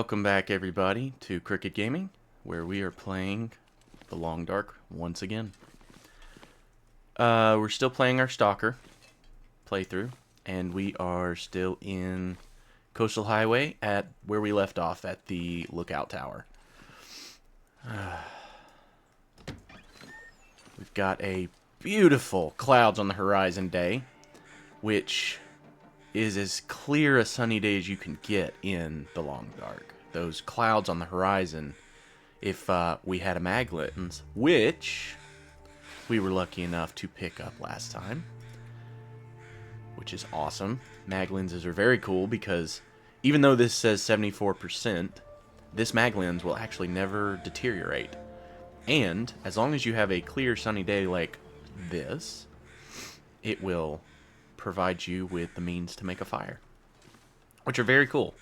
Welcome back, everybody, to Cricket Gaming, where we are playing The Long Dark once again. We're still playing our Stalker playthrough, and we are still in Coastal Highway at where we left off at the Lookout Tower. We've got a beautiful clouds on the horizon day, which is as clear a sunny day as you can get in the Long Dark. Those clouds on the horizon, if we had a mag lens, which we were lucky enough to pick up last time, which is awesome. Mag lenses are very cool because even though this says 74%, this mag lens will actually never deteriorate. And as long as you have a clear sunny day like this, it will provide you with the means to make a fire, which are very cool.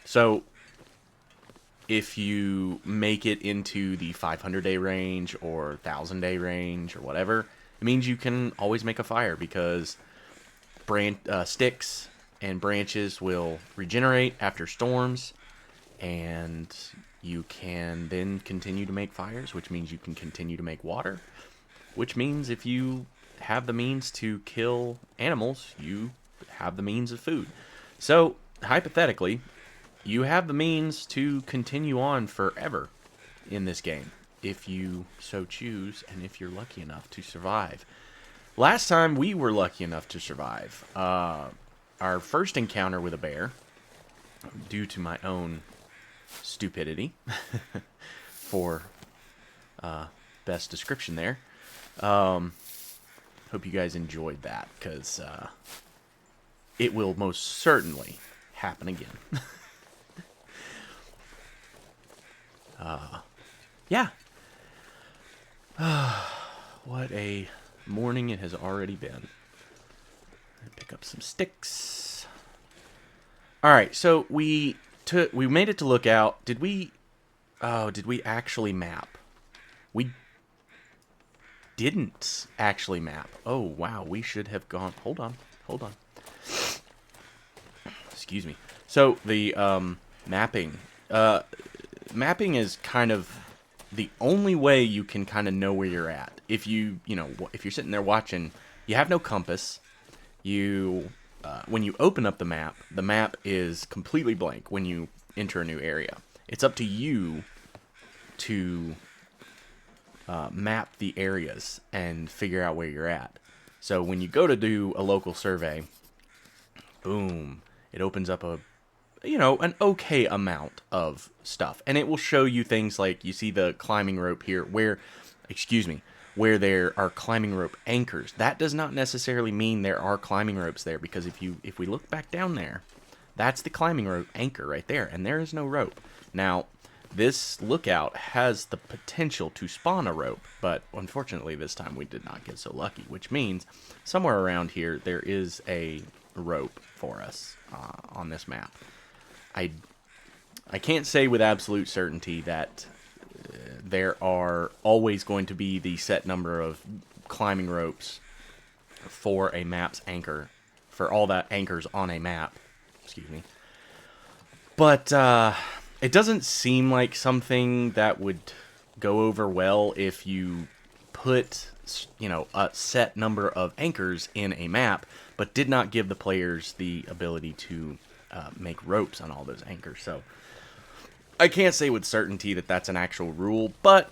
So if you make it into the 500-day range or 1,000-day range or whatever, it means you can always make a fire because sticks and branches will regenerate after storms, and you can then continue to make fires, which means you can continue to make water, which means if you have the means to kill animals, you have the means of food. So, hypothetically, you have the means to continue on forever in this game, if you so choose, and if you're lucky enough to survive. Last time, we were lucky enough to survive. Our first encounter with a bear, due to my own stupidity, for best description there, hope you guys enjoyed that, because it will most certainly happen again. Yeah. What a morning it has already been. Pick up some sticks. Alright, so we made it to Lookout. Did we actually map? We didn't actually map. Oh, wow, we should have gone... Hold on. Excuse me. So, the mapping... mapping is kind of the only way you can kind of know where you're at. If if you're sitting there watching, you have no compass. When you open up the map is completely blank when you enter a new area. It's up to you to map the areas and figure out where you're at. So when you go to do a local survey, boom, it opens up an okay amount of stuff. And it will show you things like, you see the climbing rope here, where there are climbing rope anchors. That does not necessarily mean there are climbing ropes there, because if we look back down there, that's the climbing rope anchor right there, and there is no rope. Now, this lookout has the potential to spawn a rope, but unfortunately this time we did not get so lucky, which means somewhere around here there is a rope for us on this map. I can't say with absolute certainty that there are always going to be the set number of climbing ropes for a map's anchor, for all that anchors on a map. Excuse me. But it doesn't seem like something that would go over well if you put, a set number of anchors in a map, but did not give the players the ability to make ropes on all those anchors. So I can't say with certainty that that's an actual rule, but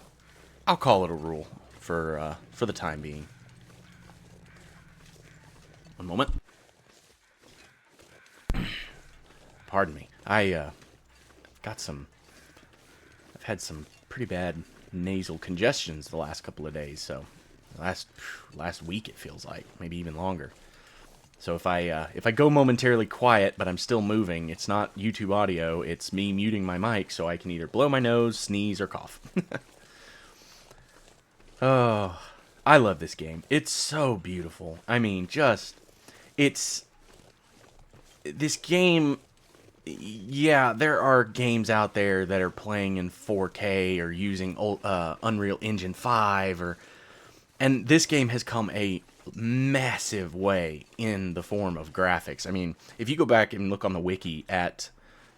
I'll call it a rule for the time being. One moment. Pardon me. I've had some pretty bad nasal congestions the last couple of days, so last week it feels like, maybe even longer. So if I go momentarily quiet, but I'm still moving, it's not YouTube audio, it's me muting my mic so I can either blow my nose, sneeze, or cough. Oh, I love this game. It's so beautiful. I mean, this game, yeah, there are games out there that are playing in 4K or using Unreal Engine 5, and this game has come a massive way in the form of graphics. I mean, if you go back and look on the wiki at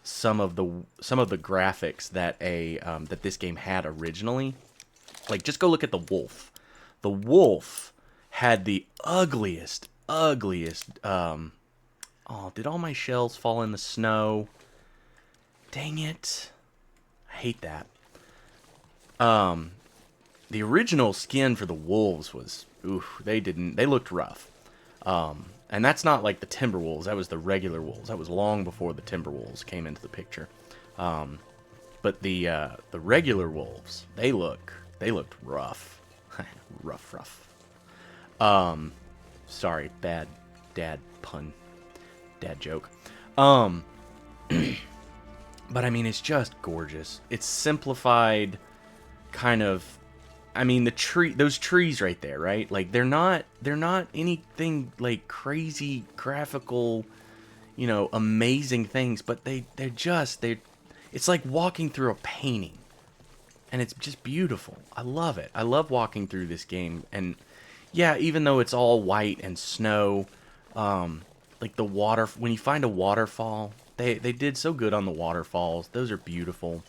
some of the graphics that that this game had originally. Like, just go look at the wolf. The wolf had the ugliest. Oh, did all my shells fall in the snow? Dang it! I hate that. The original skin for the wolves was, oof, they looked rough. And that's not like the timber wolves. That was the regular wolves. That was long before the timber wolves came into the picture. But the regular wolves, they looked rough, rough. Sorry, bad dad pun, dad joke. But I mean, it's just gorgeous. It's simplified, kind of. I mean, those trees right there, right? Like, they're not anything like crazy graphical, amazing things, but it's like walking through a painting, and it's just beautiful. I love it. I love walking through this game, and yeah, even though it's all white and snow, like the water, when you find a waterfall, they did so good on the waterfalls. Those are beautiful.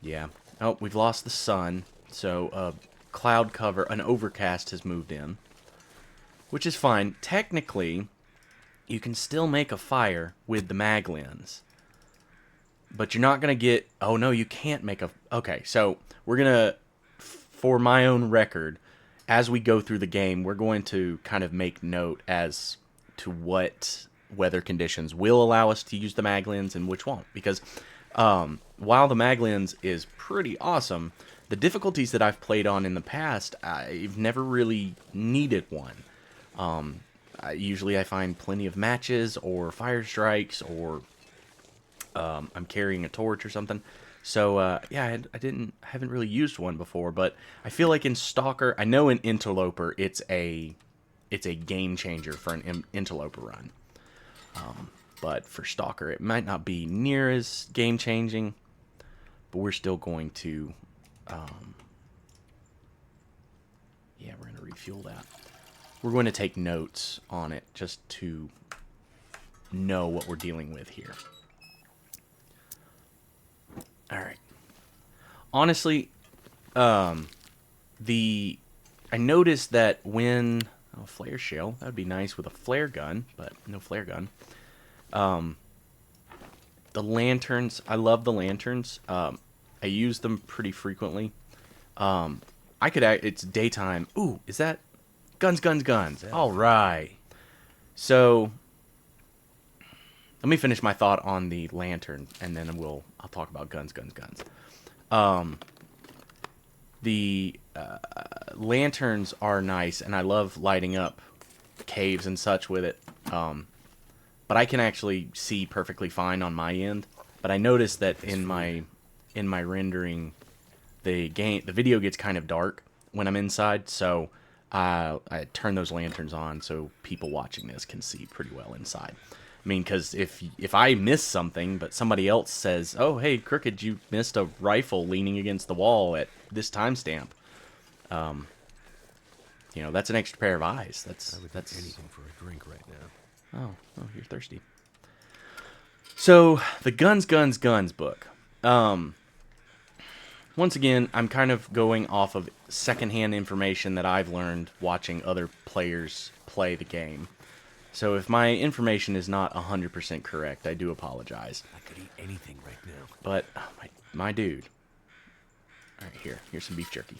Yeah. Oh, we've lost the sun, so cloud cover, an overcast has moved in, which is fine. Technically, you can still make a fire with the mag lens, but you're not going to get... Oh, no, you can't make a... Okay, so we're going to, for my own record, as we go through the game, we're going to kind of make note as to what weather conditions will allow us to use the mag lens and which won't, because... while the mag lens is pretty awesome, the difficulties that I've played on in the past, I've never really needed one. Usually I find plenty of matches or fire strikes, or I'm carrying a torch or something. So yeah, I haven't really used one before, but I feel like in Stalker, I know in Interloper it's a game changer for an Interloper run. But for Stalker, it might not be near as game-changing, but we're still going to, yeah, we're going to refuel that. We're going to take notes on it just to know what we're dealing with here. All right. Honestly, I noticed that when... Oh, flare shell. That would be nice with a flare gun, but no flare gun. The lanterns, I love the lanterns. I use them pretty frequently. It's daytime. Ooh, is that guns? All right. So let me finish my thought on the lantern, and then I'll talk about guns. The lanterns are nice, and I love lighting up caves and such with it. But I can actually see perfectly fine on my end. But I noticed that in my rendering, the video gets kind of dark when I'm inside, so I turn those lanterns on so people watching this can see pretty well inside. I mean, because if I miss something, but somebody else says, "Oh, hey, Crooked, you missed a rifle leaning against the wall at this timestamp," that's an extra pair of eyes. That's anything for a drink right now. Oh, you're thirsty. So, the Guns book. Once again, I'm kind of going off of secondhand information that I've learned watching other players play the game. So if my information is not 100% correct, I do apologize. I could eat anything right now. But, oh, my dude. Alright, here's some beef jerky.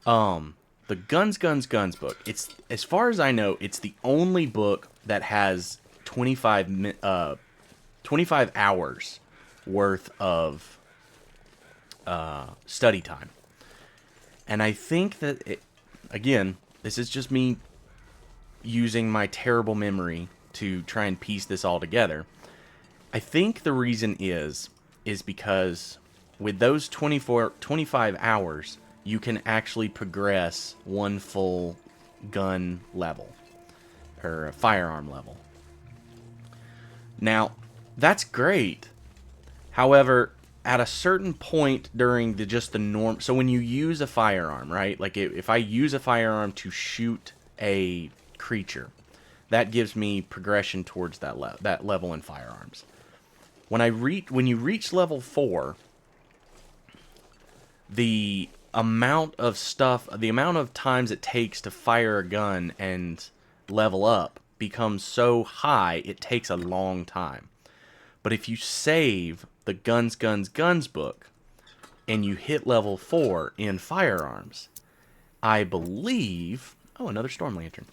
The Guns book. It's, as far as I know, it's the only book that has 25 hours worth of study time. And I think that, again, this is just me using my terrible memory to try and piece this all together. I think the reason is because with those 25 hours, you can actually progress one full gun level, or a firearm level. Now, that's great. However, at a certain point during the norm... So when you use a firearm, right? Like if I use a firearm to shoot a creature, that gives me progression towards that level in firearms. When you reach level 4, the amount of times it takes to fire a gun and level up becomes so high, it takes a long time. But if you save the guns book and you hit level 4 in firearms, I believe... Oh, another storm lantern.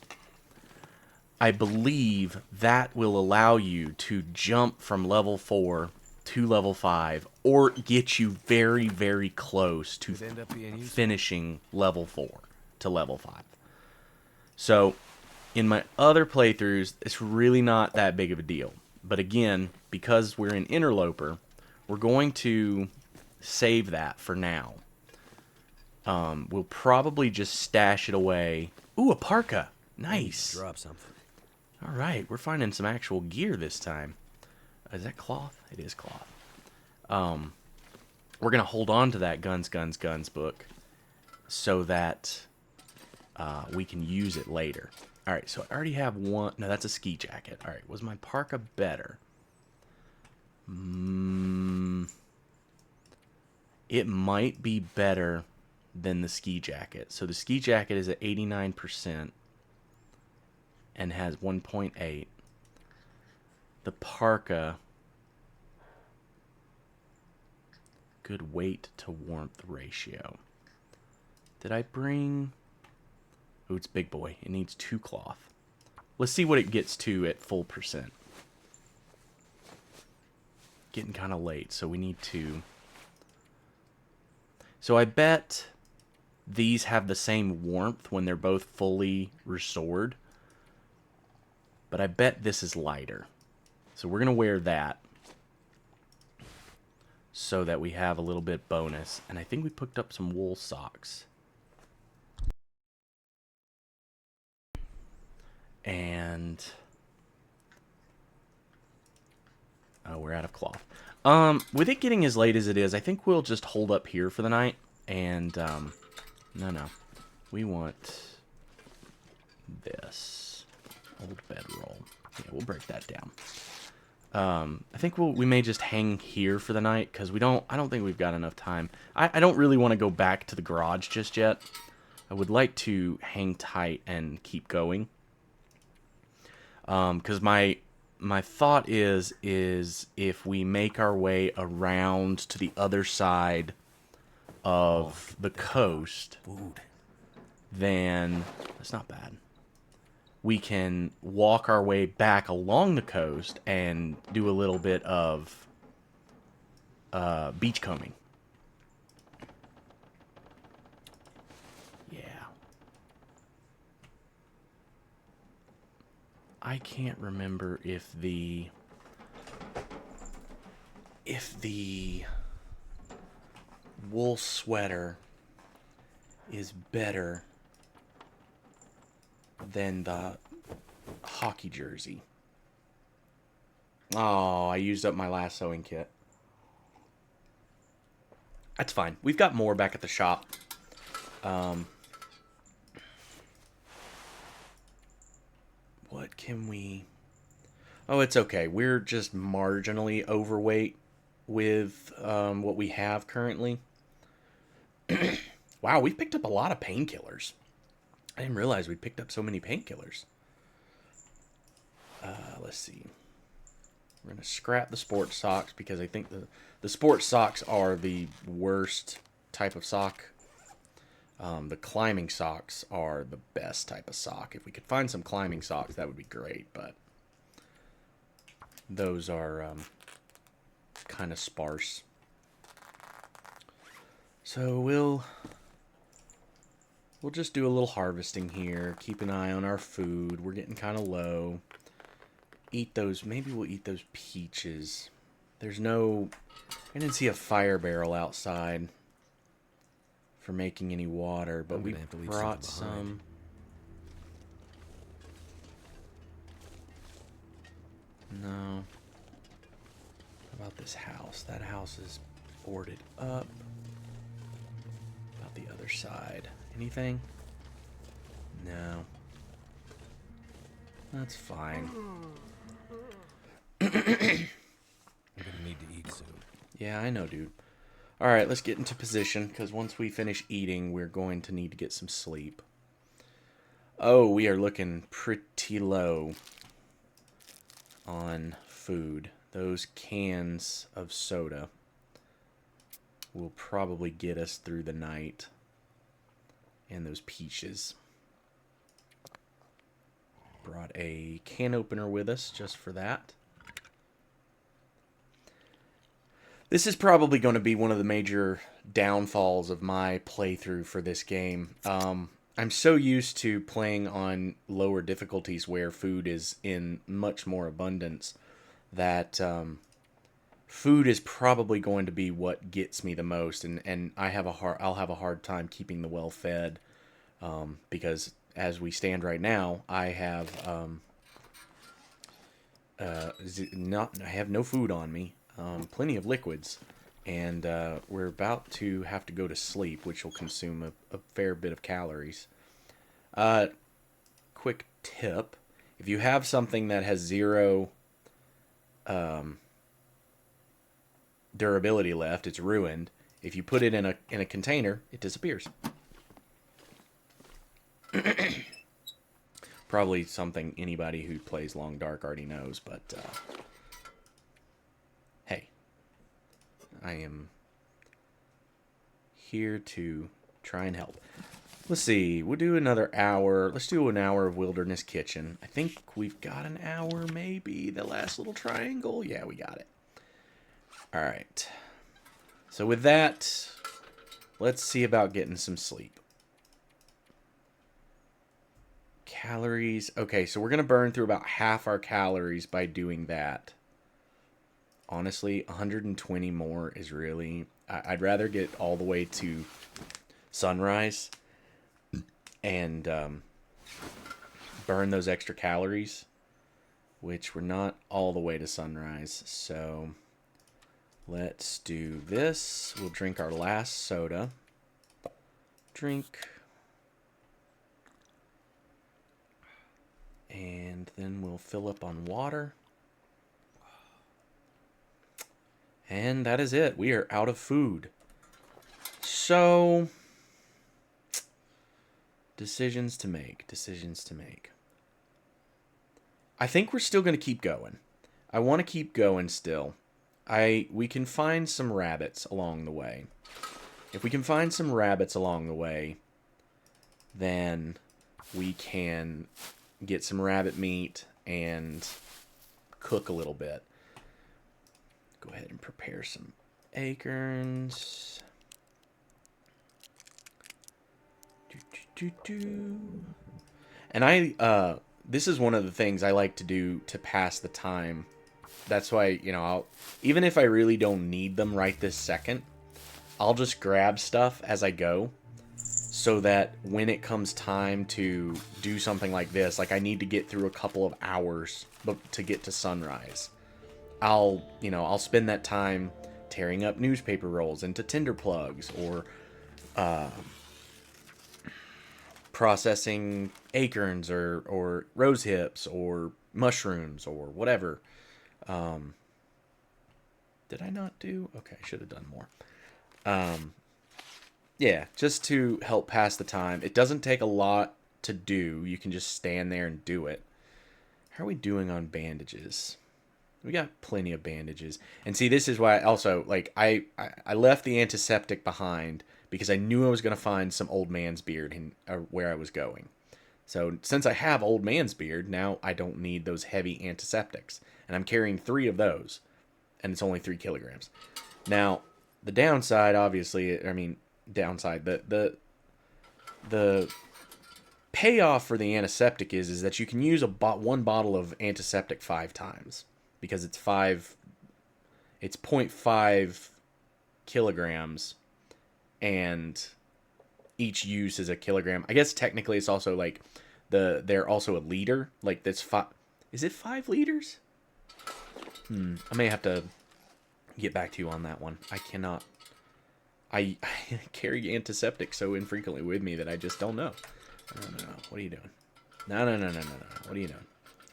I believe that will allow you to jump from level 4 to level 5, or get you very, very close to finishing level 4 to level 5. So, in my other playthroughs, it's really not that big of a deal. But again, because we're in Interloper, we're going to save that for now. We'll probably just stash it away. Ooh, a parka! Nice! Drop something. Alright, we're finding some actual gear this time. Is that cloth? It is cloth. We're going to hold on to that guns book so that we can use it later. Alright, so I already have one. No, that's a ski jacket. Alright, was my parka better? It might be better than the ski jacket. So the ski jacket is at 89% and has 1.8. The parka, good weight to warmth ratio. Did I bring... Ooh, it's big boy. It needs 2 cloth. Let's see what it gets to at full percent. Getting kind of late, so we need 2. So I bet these have the same warmth when they're both fully restored. But I bet this is lighter. So we're going to wear that so that we have a little bit bonus. And I think we picked up some wool socks. And... oh, we're out of cloth. With it getting as late as it is, I think we'll just hold up here for the night. And, no. We want this. Old bedroll. Yeah, we'll break that down. I think we may just hang here for the night, because I don't think we've got enough time. I don't really want to go back to the garage just yet. I would like to hang tight and keep going. Because my thought is if we make our way around to the other side of the coast, then that's not bad. We can walk our way back along the coast and do a little bit of beachcombing. Yeah. I can't remember if the wool sweater is better than the hockey jersey. Oh, I used up my last sewing kit. That's fine. We've got more back at the shop. What can we... oh, it's okay. We're just marginally overweight with what we have currently. Wow, we've picked up a lot of painkillers. I didn't realize we picked up so many painkillers. Let's see. We're going to scrap the sports socks because I think the sports socks are the worst type of sock. The climbing socks are the best type of sock. If we could find some climbing socks, that would be great, but those are kind of sparse. So we'll just do a little harvesting here. Keep an eye on our food. We're getting kind of low. Eat those. Maybe we'll eat those peaches. There's no... I didn't see a fire barrel outside for making any water, but we brought some. No. How about this house? That house is boarded up. About the other side. Anything? No. That's fine. I'm gonna need to eat soon. Yeah, I know, dude. Alright, let's get into position, because once we finish eating, we're going to need to get some sleep. Oh, we are looking pretty low on food. Those cans of soda will probably get us through the night. And those peaches. Brought a can opener with us just for that. This is probably going to be one of the major downfalls of my playthrough for this game. I'm so used to playing on lower difficulties where food is in much more abundance that food is probably going to be what gets me the most, and I'll have a hard time keeping the well fed because as we stand right now, I have I have no food on me. Plenty of liquids, and we're about to have to go to sleep, which will consume a fair bit of calories. Quick tip: if you have something that has 0 durability left, it's ruined. If you put it in a container, it disappears. Probably something anybody who plays Long Dark already knows, but hey. I am here to try and help. Let's see. We'll do another hour. Let's do an hour of Wilderness Kitchen. I think we've got an hour, maybe. The last little triangle. Yeah, we got it. All right. So with that, let's see about getting some sleep. Calories. Okay, so we're going to burn through about half our calories by doing that. Honestly, 120 more is really... I'd rather get all the way to sunrise and burn those extra calories, which we're not all the way to sunrise. So let's do this. We'll drink our last soda. Drink. And then we'll fill up on water. And that is it. We are out of food. So, decisions to make. Decisions to make. I think we're still going to keep going. I want to keep going still. We can find some rabbits along the way. If we can find some rabbits along the way, then we can get some rabbit meat and cook a little bit. Go ahead and prepare some acorns. And this is one of the things I like to do to pass the time. That's why, even if I really don't need them right this second, I'll just grab stuff as I go so that when it comes time to do something like this, like I need to get through a couple of hours to get to sunrise. I'll spend that time tearing up newspaper rolls into tinder plugs or processing acorns or rose hips or mushrooms or whatever. Did I not do? Okay, I should have done more. Yeah, just to help pass the time. It doesn't take a lot to do. You can just stand there and do it. How are we doing on bandages? We got plenty of bandages. And see, this is why also, like, I left the antiseptic behind because I knew I was going to find some old man's beard where I was going. So since I have old man's beard, now I don't need those heavy antiseptics. And I'm carrying 3 of those. And it's only 3 kilograms. Now, the downside, obviously, the payoff for the antiseptic is that you can use one bottle of antiseptic 5 times. Because it's 0.5 kilograms, and each use is a kilogram. I guess technically it's also like they're also a liter. Like that's 5. Is it 5 liters? I may have to get back to you on that one. I cannot. I carry antiseptic so infrequently with me that I just don't know. No. What are you doing? No. What are you doing?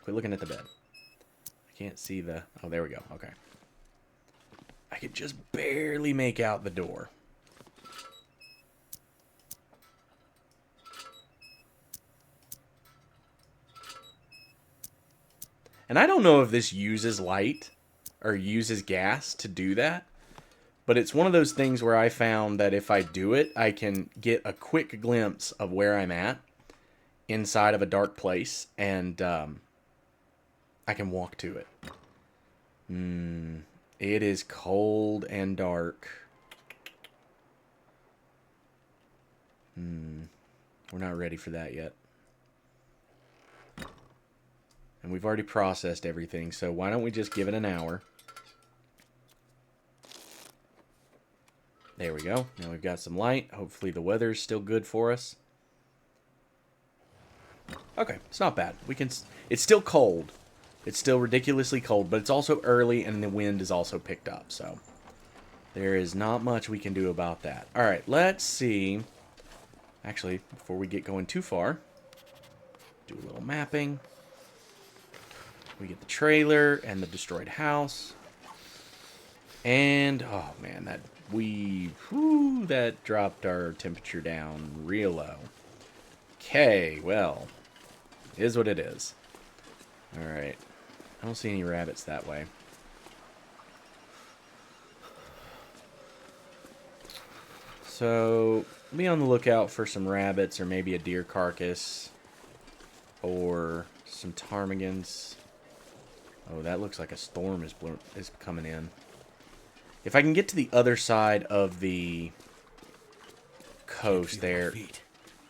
Quit looking at the bed. I can't see the... Oh, there we go. Okay. I could just barely make out the door. And I don't know if this uses light or uses gas to do that. But it's one of those things where I found that if I do it, I can get a quick glimpse of where I'm at inside of a dark place, and I can walk to it. It is cold and dark. We're not ready for that yet. And we've already processed everything, so why don't we just give it an hour? There we go. Now we've got some light. Hopefully the weather's still good for us. Okay, it's not bad. We can. It's still cold. It's still ridiculously cold, but it's also early and the wind is also picked up, so there is not much we can do about that. All right, let's see. Actually, before we get going too far, do a little mapping. We get the trailer and the destroyed house. And, oh man, that dropped our temperature down real low. Okay, well, it is what it is. Alright. I don't see any rabbits that way. So, be on the lookout for some rabbits or maybe a deer carcass. Or some ptarmigans. Oh, that looks like a storm is coming in. If I can get to the other side of the coast there,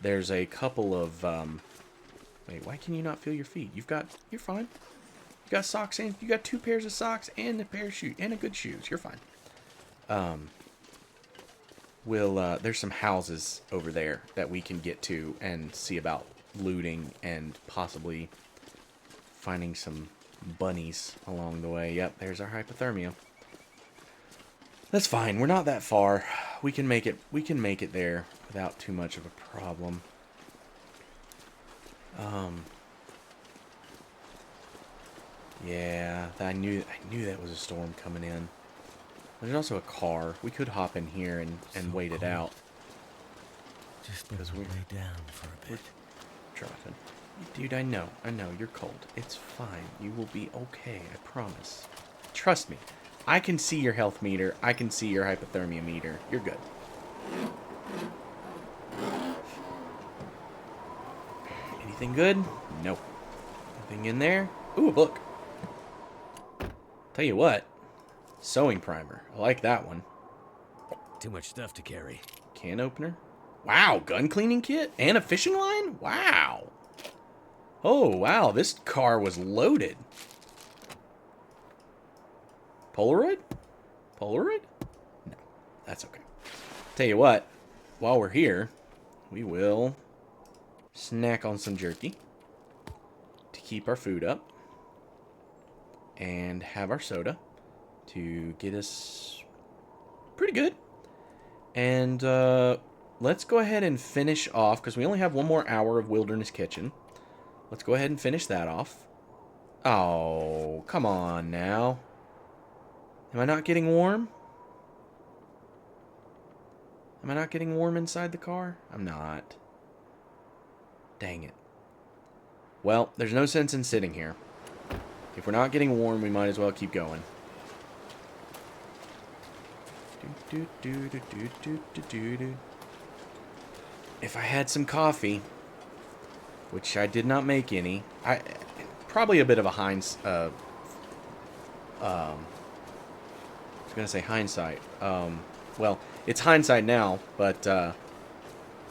there's a couple of, wait, why can you not feel your feet? You're fine. You got socks and you got 2 pairs of socks and a pair of shoes and a good shoes. You're fine. There's some houses over there that we can get to and see about looting and possibly finding some bunnies along the way. Yep, there's our hypothermia. That's fine. We're not that far. We can make it. We can make it there without too much of a problem. Yeah, I knew that was a storm coming in. There's also a car. We could hop in here and wait it out. Just because we lay down for a bit. Dropping. Dude, I know. You're cold. It's fine. You will be okay. I promise. Trust me. I can see your health meter. I can see your hypothermia meter. You're good. Anything good? Nope. Nothing in there? Ooh, a book. Tell you what. Sewing primer. I like that one. Too much stuff to carry. Can opener. Wow, gun cleaning kit? And a fishing line? Wow. Oh, wow, this car was loaded. Polaroid? Polaroid? No, that's okay. Tell you what, while we're here, we will snack on some jerky to keep our food up and have our soda to get us pretty good. And let's go ahead and finish off, because we only have 1 more hour of Wilderness Kitchen. Let's go ahead and finish that off. Oh, come on now. Am I not getting warm? Am I not getting warm inside the car? I'm not. Dang it. Well, there's no sense in sitting here. If we're not getting warm, we might as well keep going. If I had some coffee, which I did not make any, probably a bit of a I was going to say hindsight. Well, it's hindsight now, but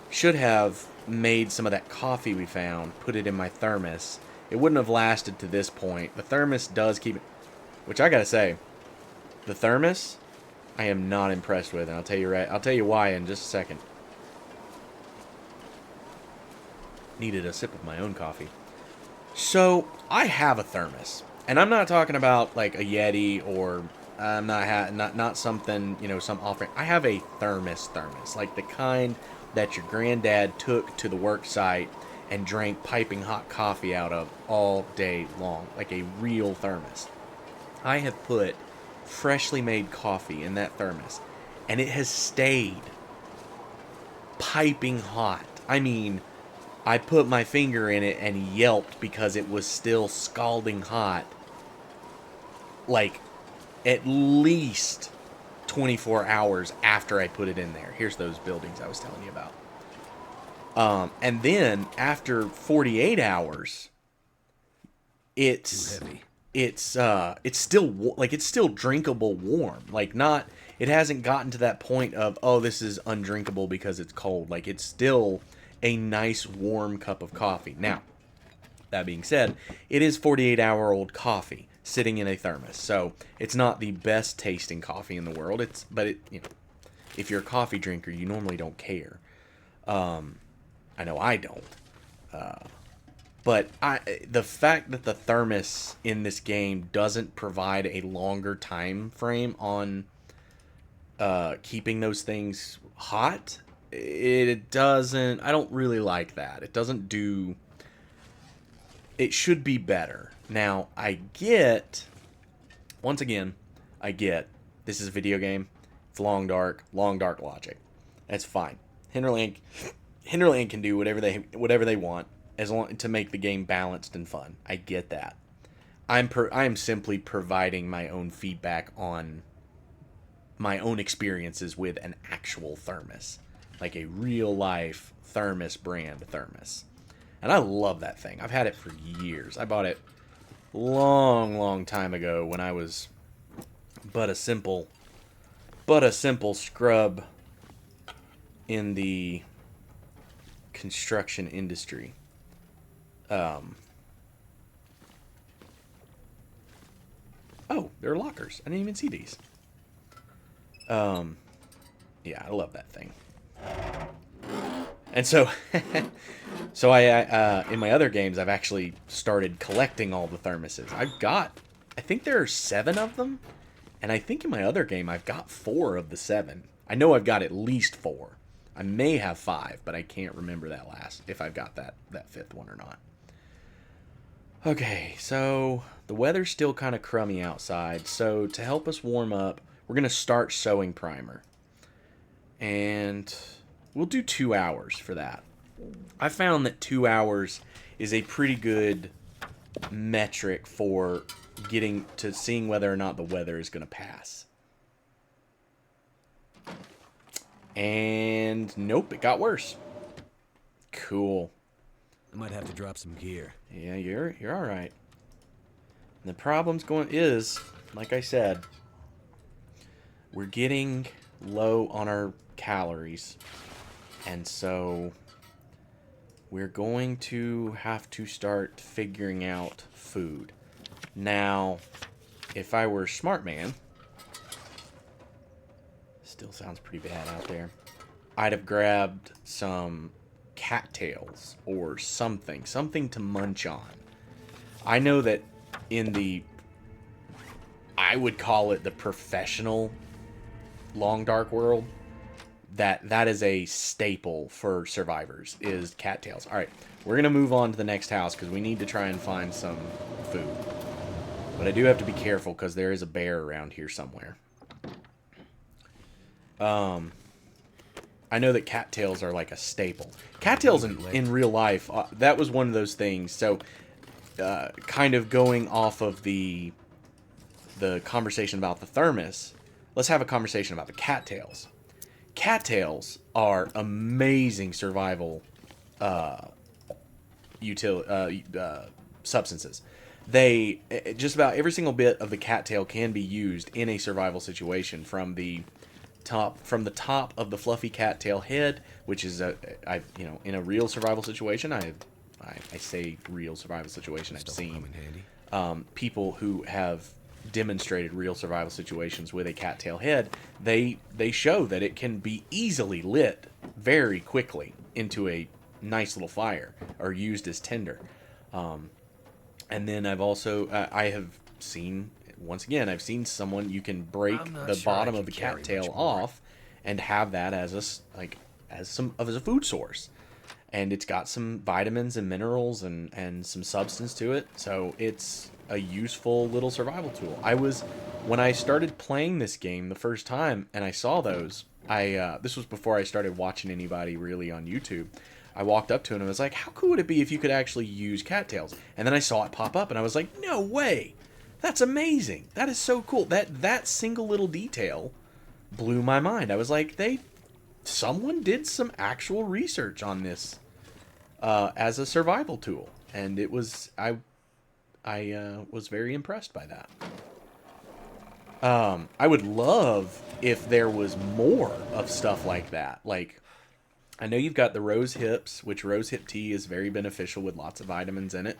should have made some of that coffee we found, put it in my thermos. It wouldn't have lasted to this point. The thermos does keep it, which I got to say, the thermos, I am not impressed with, and I'll tell you why in just a second. Needed a sip of my own coffee. So, I have a thermos, and I'm not talking about like a Yeti or not something, some offering. I have a thermos, like the kind that your granddad took to the work site and drank piping hot coffee out of all day long, like a real thermos. I have put freshly made coffee in that thermos, and it has stayed piping hot. I mean, I put my finger in it and yelped because it was still scalding hot, like at least 24 hours after I put it in there. Here's those buildings I was telling you about. And then after 48 hours, it's Too heavy. it's still like it's still drinkable warm. Like not it hasn't gotten to that point of, oh, this is undrinkable because it's cold. Like it's still a nice warm cup of coffee. Now, that being said, it is 48-hour-old coffee sitting in a thermos. So, it's not the best tasting coffee in the world. If you're a coffee drinker, you normally don't care. I know I don't. But the fact that the thermos in this game doesn't provide a longer time frame on keeping those things hot, it doesn't. I don't really like that. It doesn't do. It should be better. Now, once again, I get this is a video game. It's long dark logic. That's fine. Hinterland can do whatever they want as long to make the game balanced and fun. I get that. I am simply providing my own feedback on my own experiences with an actual thermos, like a real life thermos brand thermos. And I love that thing. I've had it for years. I bought it long time ago when I was but a simple scrub in the construction industry. Oh, there are lockers. I didn't even see these. Yeah, I love that thing. And so, I in my other games, I've actually started collecting all the thermoses. I think there are 7 of them, and I think in my other game I've got 4 of the 7. I know I've got at least 4. I may have 5, but I can't remember if I've got that 5th one or not. Okay, so the weather's still kind of crummy outside, so to help us warm up, we're going to start sewing primer. And we'll do 2 hours for that. I found that 2 hours is a pretty good metric for getting to seeing whether or not the weather is going to pass. And nope, it got worse. Cool. I might have to drop some gear. Yeah, you're all right. And the problem's is, like I said, we're getting low on our calories, and so we're going to have to start figuring out food. Now, if I were a smart man, still sounds pretty bad out there, I'd have grabbed some cattails or something to munch on. I know that I would call it the professional long dark world, that is a staple for survivors, is cattails. All right, we're gonna move on to the next house because we need to try and find some food. But I do have to be careful because there is a bear around here somewhere. I know that cattails are like a staple. Cattails in real life, that was one of those things. So, kind of going off of the conversation about the thermos, let's have a conversation about the cattails. Cattails are amazing survival substances. They just about every single bit of the cattail can be used in a survival situation, from the top of the fluffy cattail head, which is in a real survival situation. I say real survival situation. I've seen people who have demonstrated real survival situations with a cattail head. They show that it can be easily lit very quickly into a nice little fire, or used as tinder. And then I have seen, once again, I've seen someone, you can break the bottom of the cattail off and have that as a food source. and it's got some vitamins and minerals and some substance to it. So it's a useful little survival tool. When I started playing this game the first time and I saw those, this was before I started watching anybody really on YouTube. I walked up to it and I was like, how cool would it be if you could actually use cattails? And then I saw it pop up and I was like, no way. That's amazing. That is so cool. That single little detail blew my mind. I was like, someone did some actual research on this as a survival tool, and it was I was very impressed by that. I would love if there was more of stuff like that. Like, I know you've got the rose hips, which rose hip tea is very beneficial with lots of vitamins in it.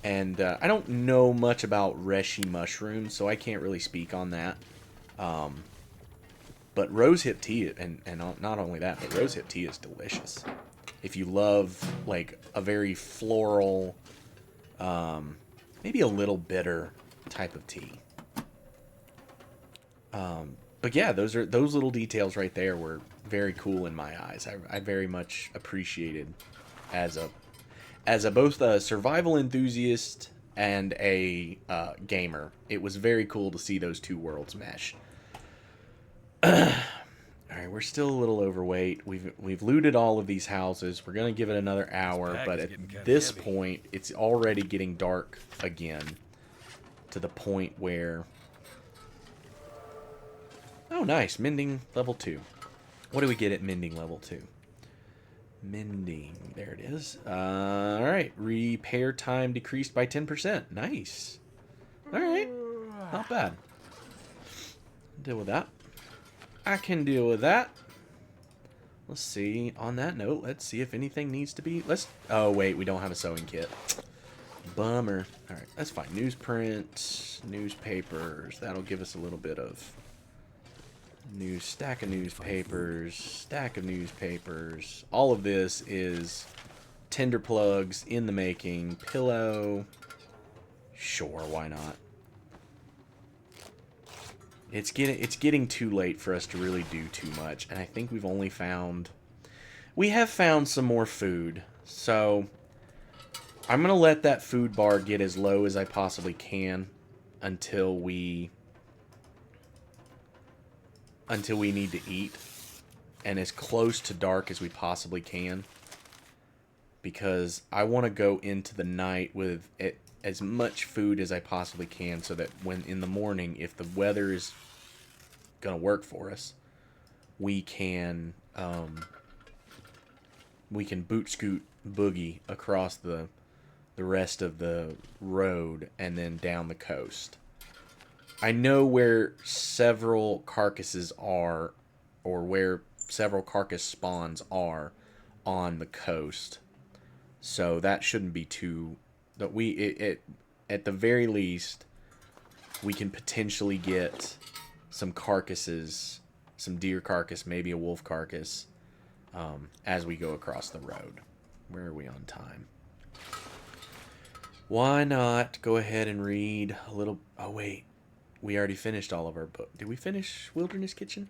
And I don't know much about reishi mushrooms, so I can't really speak on that. But rosehip tea, and not only that, but rosehip tea is delicious. If you love like a very floral, maybe a little bitter type of tea. But yeah, those little details right there were very cool in my eyes. I very much appreciated as a both a survival enthusiast and a gamer. It was very cool to see those two worlds mesh. Alright, we're still a little overweight. We've looted all of these houses. We're going to give it another hour, but at this point, it's already getting dark again. To the point where... Oh, nice. Mending level 2. What do we get at mending level 2? Mending. There it is. Alright. Repair time decreased by 10%. Nice. Alright. Not bad. Deal with that. I can deal with that. Let's see. On that note, let's see if anything needs to be... Oh, wait. We don't have a sewing kit. Bummer. Alright, that's fine. Newsprint. Newspapers. That'll give us a little bit of... Stack of newspapers. Stack of newspapers. All of this is tinder plugs in the making. Pillow. Sure, why not? It's getting too late for us to really do too much, and I think we have found some more food. So I'm gonna let that food bar get as low as I possibly can until we need to eat, and as close to dark as we possibly can, because I want to go into the night with as much food as I possibly can, so that when in the morning, if the weather is gonna work for us, we can boot scoot boogie across the rest of the road and then down the coast. I know where several carcasses are, or where several carcass spawns are on the coast, so that shouldn't be too... But at the very least, we can potentially get some carcasses, some deer carcass, maybe a wolf carcass, as we go across the road. Where are we on time? Why not go ahead and read a little... Oh, wait. We already finished all of our books. Did we finish Wilderness Kitchen?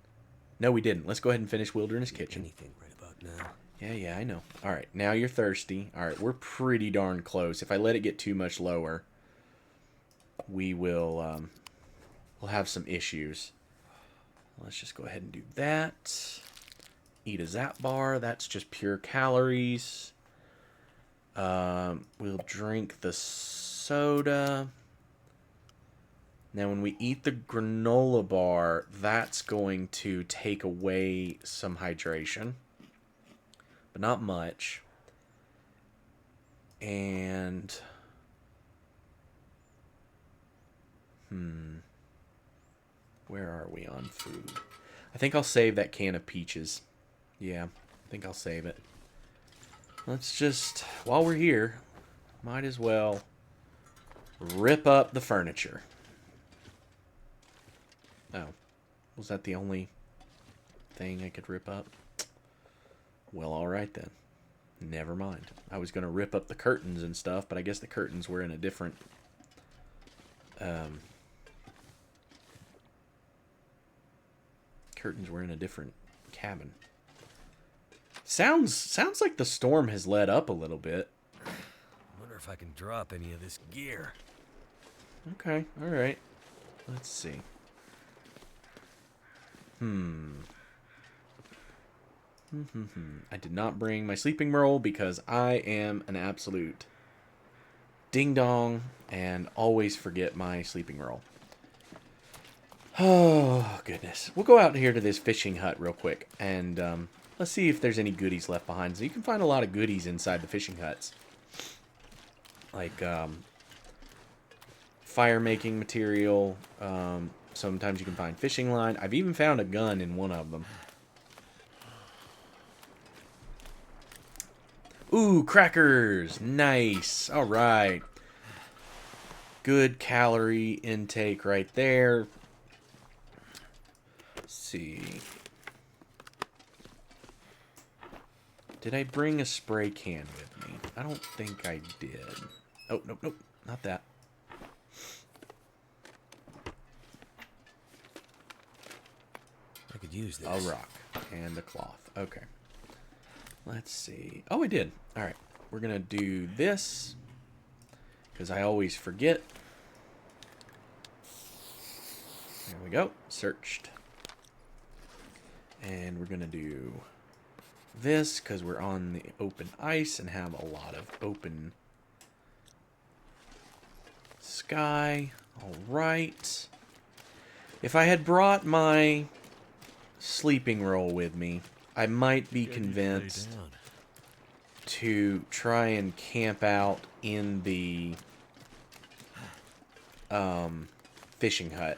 No, we didn't. Let's go ahead and finish Wilderness Kitchen. Anything right about now. Yeah, I know. Alright, now you're thirsty. Alright, we're pretty darn close. If I let it get too much lower, we will, we'll have some issues. Let's just go ahead and do that. Eat a Zap bar. That's just pure calories. We'll drink the soda. Now, when we eat the granola bar, that's going to take away some hydration. But not much. And... Where are we on food? I think I'll save that can of peaches. Yeah, I think I'll save it. Let's just... While we're here, might as well rip up the furniture. Oh. Was that the only thing I could rip up? Well, alright then. Never mind. I was going to rip up the curtains and stuff, but I guess the curtains were in a different... curtains were in a different cabin. Sounds like the storm has let up a little bit. Wonder if I can drop any of this gear. Okay, all right. Let's see. I did not bring my sleeping roll because I am an absolute ding-dong and always forget my sleeping roll. Oh, goodness. We'll go out here to this fishing hut real quick, and let's see if there's any goodies left behind. So you can find a lot of goodies inside the fishing huts. Like fire-making material. Sometimes you can find fishing line. I've even found a gun in one of them. Ooh, crackers! Nice! Alright. Good calorie intake right there. Let's see. Did I bring a spray can with me? I don't think I did. Oh, nope, nope. Not that. I could use this. A rock and a cloth. Okay. Let's see. Oh, I did. All right. We're going to do this because I always forget. There we go. Searched. And we're going to do this because we're on the open ice and have a lot of open sky. All right. If I had brought my sleeping roll with me, I might be convinced to try and camp out in the fishing hut.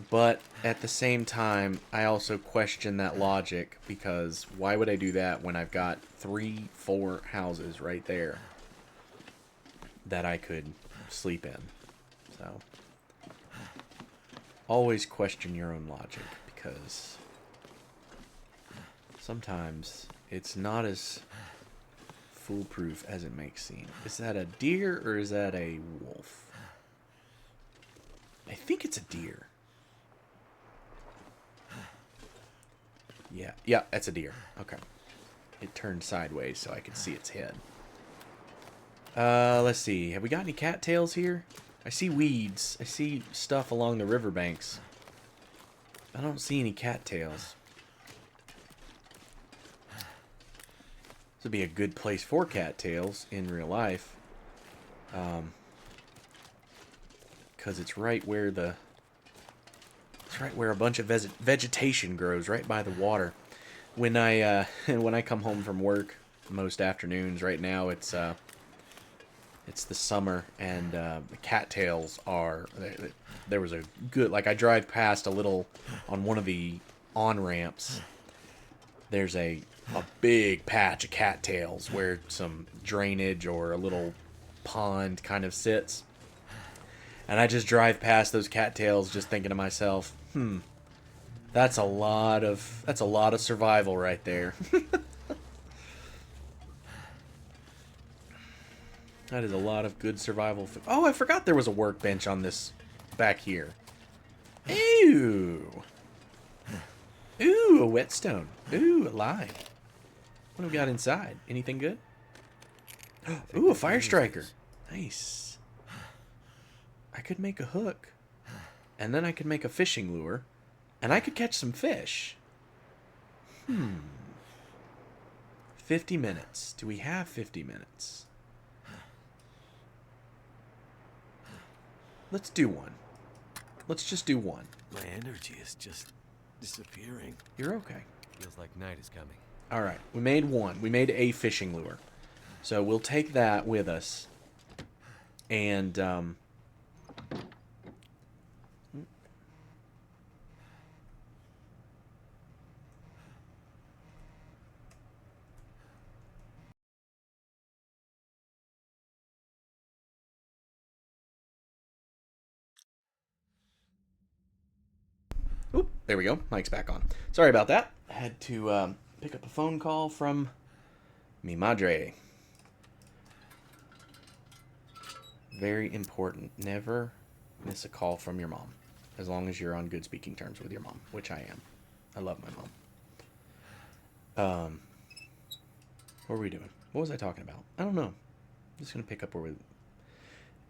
But at the same time, I also question that logic because why would I do that when I've got 3-4 houses right there that I could sleep in? So always question your own logic because sometimes it's not as foolproof as it makes seem. Is that a deer or is that a wolf? I think it's a deer. Yeah, that's a deer. Okay. It turned sideways so I could see its head. Let's see. Have we got any cattails here? I see weeds. I see stuff along the riverbanks. I don't see any cattails. This would be a good place for cattails in real life. Because it's right where the... It's right where a bunch of vegetation grows, right by the water. When I when I come home from work most afternoons, right now it's the summer and the cattails are. There was a good, like, I drive past a little on one of the on ramps. There's a big patch of cattails where some drainage or a little pond kind of sits. And I just drive past those cattails just thinking to myself, that's a lot of survival right there. That is a lot of good survival. Oh, I forgot there was a workbench on this back here. Ooh. Ooh, a whetstone. Ooh, a lime. What do we got inside? Anything good? Ooh, a fire striker. Nice. I could make a hook. And then I could make a fishing lure. And I could catch some fish. 50 minutes. Do we have 50 minutes? Let's do one. Let's just do one. My energy is just disappearing. You're okay. Feels like night is coming. All right. We made one. We made a fishing lure. So we'll take that with us. And, oop, there we go. Mic's back on. Sorry about that. I had to pick up a phone call from mi madre. Very important. Never miss a call from your mom. As long as you're on good speaking terms with your mom, which I am. I love my mom. Um, what were we doing? What was I talking about? I don't know. I'm just gonna pick up where we.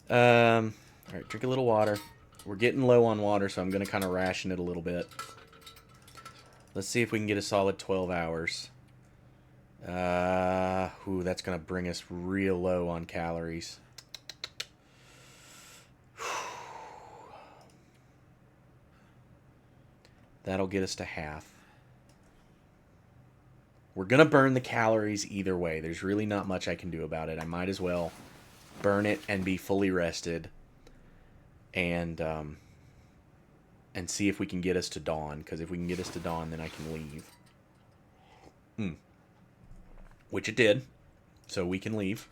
All right, drink a little water. We're getting low on water, so I'm gonna kind of ration it a little bit. Let's see if we can get a solid 12 hours. Ooh, that's gonna bring us real low on calories. That'll get us to half. We're going to burn the calories either way. There's really not much I can do about it. I might as well burn it and be fully rested and see if we can get us to dawn. Because if we can get us to dawn, then I can leave. Which it did. So we can leave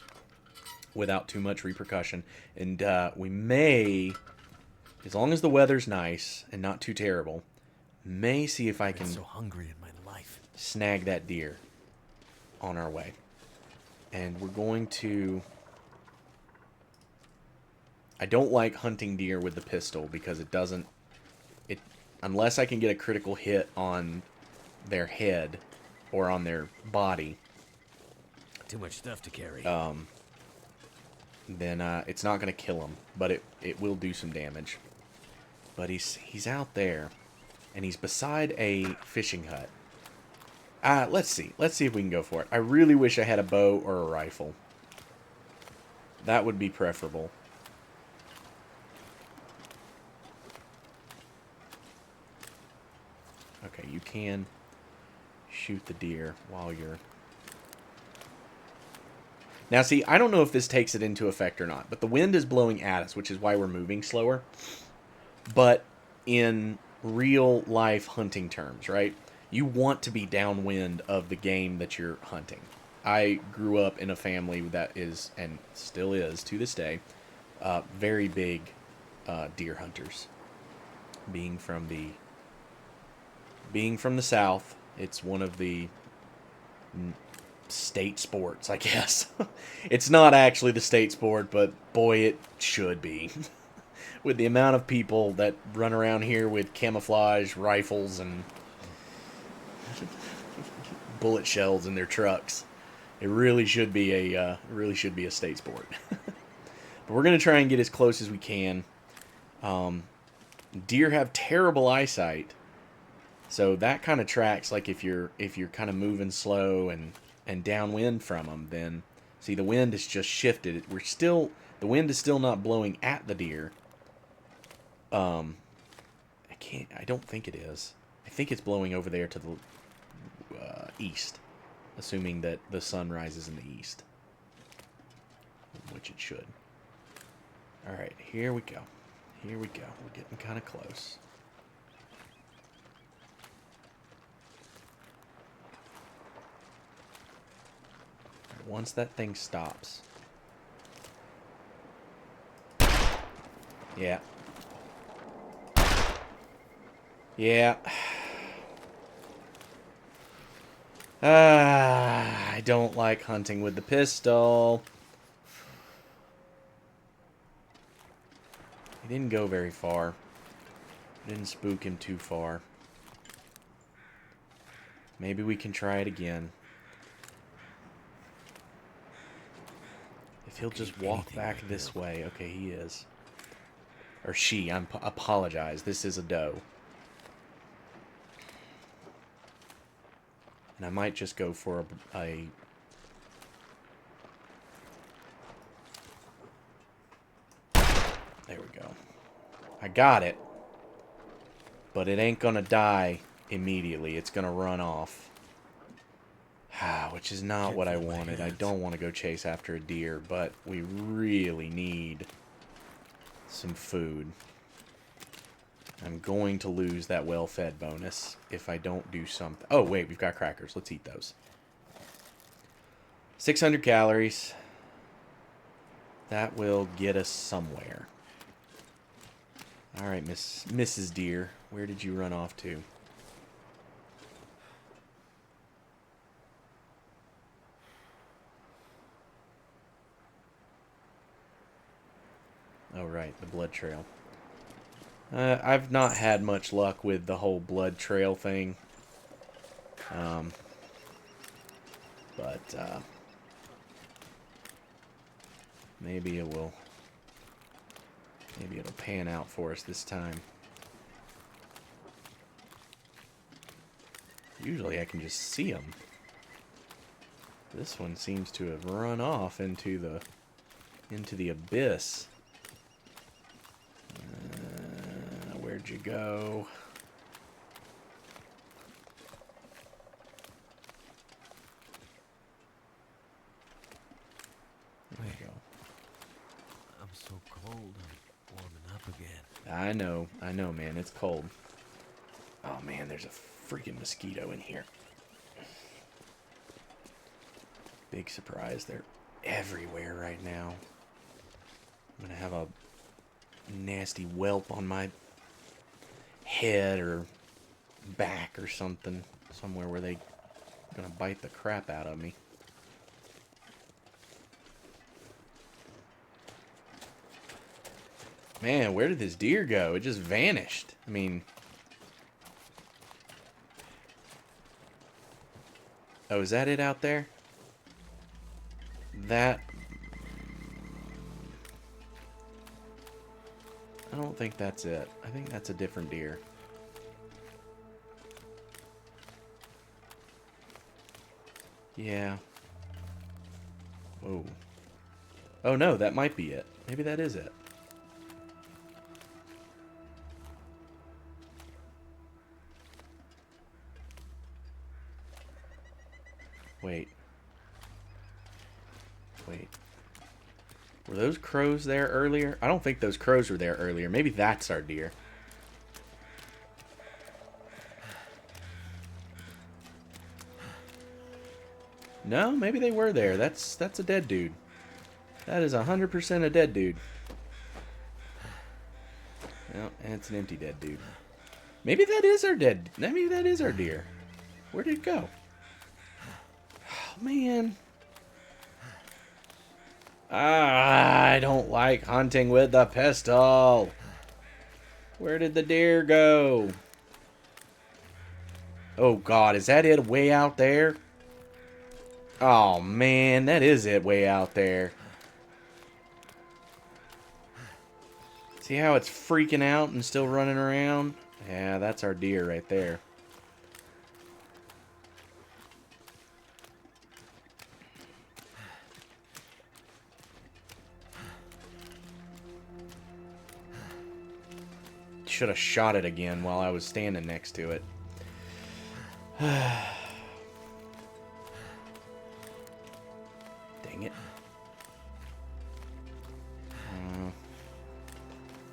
without too much repercussion. And we may, as long as the weather's nice and not too terrible, may see if I can so hungry in my life. Snag that deer on our way. And we're going to... I don't like hunting deer with the pistol because it doesn't... Unless I can get a critical hit on their head or on their body... Too much stuff to carry. Then it's not going to kill him, but it will do some damage. But he's out there, and he's beside a fishing hut. Let's see. Let's see if we can go for it. I really wish I had a bow or a rifle. That would be preferable. Okay, you can shoot the deer while you're... Now, see, I don't know if this takes it into effect or not, but the wind is blowing at us, which is why we're moving slower. But in real-life hunting terms, right, you want to be downwind of the game that you're hunting. I grew up in a family that is, and still is to this day, very big deer hunters. Being from the South, it's one of the... state sports, I guess. It's not actually the state sport, but boy, it should be. With the amount of people that run around here with camouflage rifles and bullet shells in their trucks, it really should be a state sport. But we're gonna try and get as close as we can. Deer have terrible eyesight, so that kind of tracks. Like if you're kind of moving slow and downwind from them, then see the wind has just shifted. The wind is still not blowing at the deer. I don't think it is. I think it's blowing over there to the east, assuming that the sun rises in the east, which it should. All right, here we go. Here we go. We're getting kind of close. Once that thing stops. Yeah. Yeah. I don't like hunting with the pistol. He didn't go very far. Didn't spook him too far. Maybe we can try it again. If he'll just walk back this way. Okay, he is. Or she. I apologize. This is a doe. And I might just go for a... There we go. I got it. But it ain't gonna die immediately. It's gonna run off. Which is not what I wanted. I don't want to go chase after a deer, but we really need some food. I'm going to lose that well-fed bonus if I don't do something. Oh, wait, we've got crackers. Let's eat those. 600 calories. That will get us somewhere. All right, Mrs. Deer, where did you run off to? Oh, right, the blood trail. I've not had much luck with the whole blood trail thing. But maybe it will. Maybe it'll pan out for us this time. Usually I can just see them. This one seems to have run off into the abyss. Where'd you go? There you go. I'm so cold, I'm warming up again. I know, man. It's cold. Oh, man, there's a freaking mosquito in here. Big surprise. They're everywhere right now. I'm going to have a nasty whelp on my head or back or something. Somewhere where they're going to bite the crap out of me. Man, where did this deer go? It just vanished. I mean... Oh, is that it out there? That... I don't think that's it. I think that's a different deer. Yeah. Whoa. Oh no, that might be it. Maybe that is it. Wait. Wait. Were those crows there earlier? I don't think those crows were there earlier. Maybe that's our deer. No, maybe they were there. That's a dead dude. That is 100% a dead dude. No, and it's an empty dead dude. Maybe that is our dead. Maybe that is our deer. Where did it go? Oh, man. I don't like hunting with the pistol. Where did the deer go? Oh, God. Is that it way out there? Oh, man. That is it way out there. See how it's freaking out and still running around? Yeah, that's our deer right there. Should have shot it again while I was standing next to it. Dang it.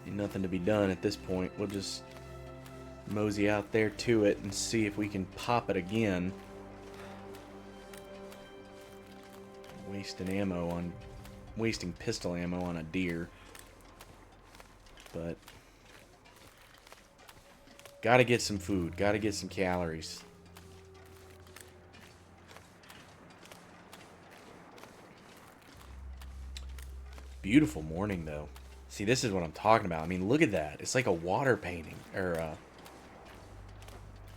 Ain't nothing to be done at this point. We'll just mosey out there to it and see if we can pop it again. Wasting pistol ammo on a deer. But gotta get some food. Gotta get some calories. Beautiful morning, though. See, this is what I'm talking about. I mean, look at that. It's like a water painting. Or,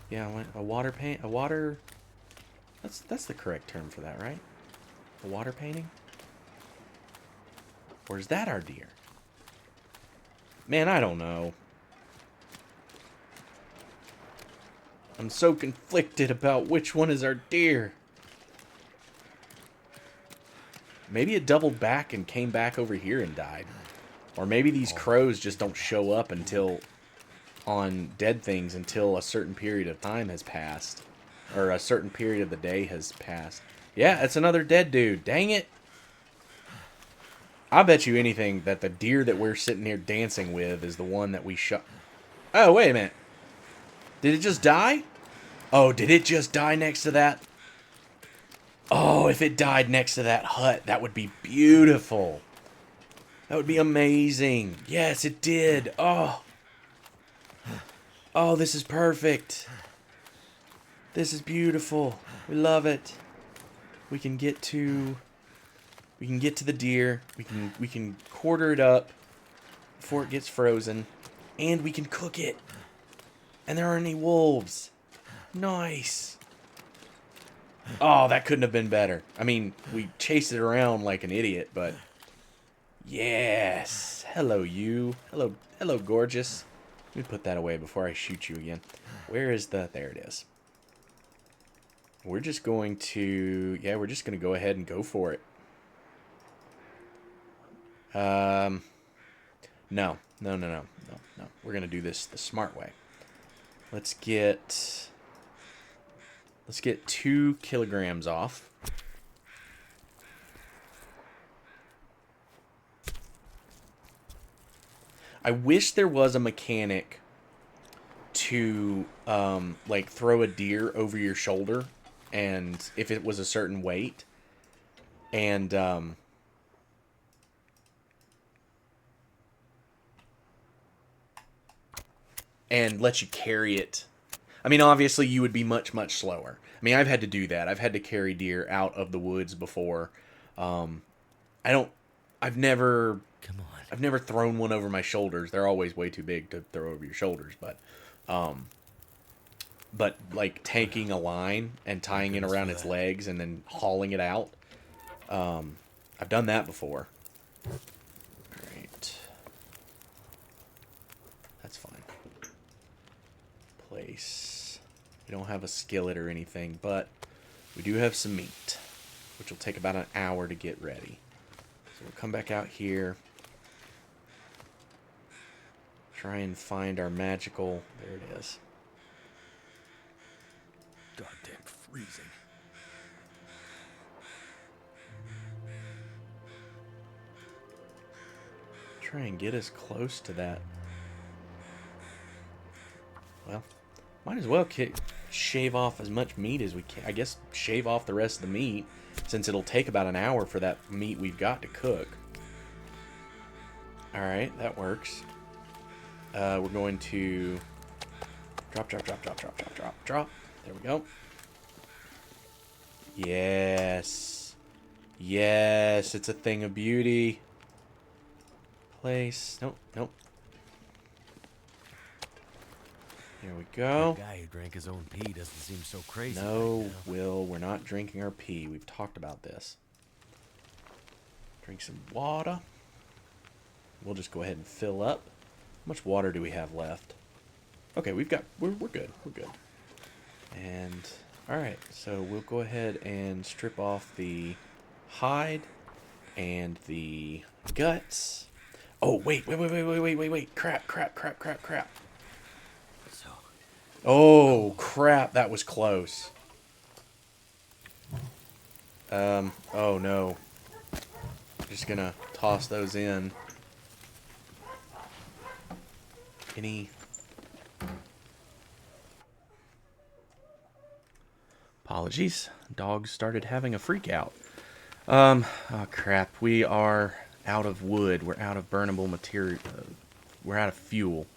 yeah, a water paint. A water... That's the correct term for that, right? A water painting? Or is that our deer? Man, I don't know. I'm so conflicted about which one is our deer. Maybe it doubled back and came back over here and died. Or maybe these crows just don't show up until on dead things until a certain period of time has passed. Or a certain period of the day has passed. Yeah, it's another dead dude. Dang it. I bet you anything that the deer that we're sitting here dancing with is the one that we shot. Oh, wait a minute. Did it just die? Oh, did it just die next to that? Oh, if it died next to that hut, that would be beautiful. That would be amazing. Yes, it did. Oh. Oh, this is perfect. This is beautiful. We love it. We can get to the deer. We can quarter it up before it gets frozen, and we can cook it. And there aren't any wolves. Nice. Oh, that couldn't have been better. I mean, we chased it around like an idiot, but... Yes! Hello, you. Hello, hello, gorgeous. Let me put that away before I shoot you again. Where is the... There it is. We're just going to... Yeah, we're just going to go ahead and go for it. No. No, no, no, no, no. We're going to do this the smart way. Let's get 2 kilograms off. I wish there was a mechanic to like throw a deer over your shoulder, and if it was a certain weight, and let you carry it. I mean, obviously, you would be much, much slower. I mean, I've had to do that. I've had to carry deer out of the woods before. I don't. I've never. Come on. I've never thrown one over my shoulders. They're always way too big to throw over your shoulders. But like taking a line and tying it around its legs and then hauling it out. I've done that before. All right. That's fine. Place. We don't have a skillet or anything, but we do have some meat, which will take about an hour to get ready. So we'll come back out here. Try and find our magical... There it is. Goddamn freezing. Try and get as close to that. Well, might as well shave off as much meat as we can. I guess shave off the rest of the meat, since it'll take about an hour for that meat we've got to cook. Alright, that works. We're going to drop. There we go. Yes. Yes, it's a thing of beauty. Place. Nope, nope. There we go. That guy who drank his own pee doesn't seem so crazy. No, right now. Will, we're not drinking our pee. We've talked about this. Drink some water. We'll just go ahead and fill up. How much water do we have left? Okay, we're good. We're good. And, alright, so we'll go ahead and strip off the hide and the guts. Oh, wait. Crap. So, Oh, crap, that was close. Oh no. Just gonna toss those in. Apologies. Dog started having a freak out. Oh crap. We are out of wood. We're out of burnable material. We're out of fuel.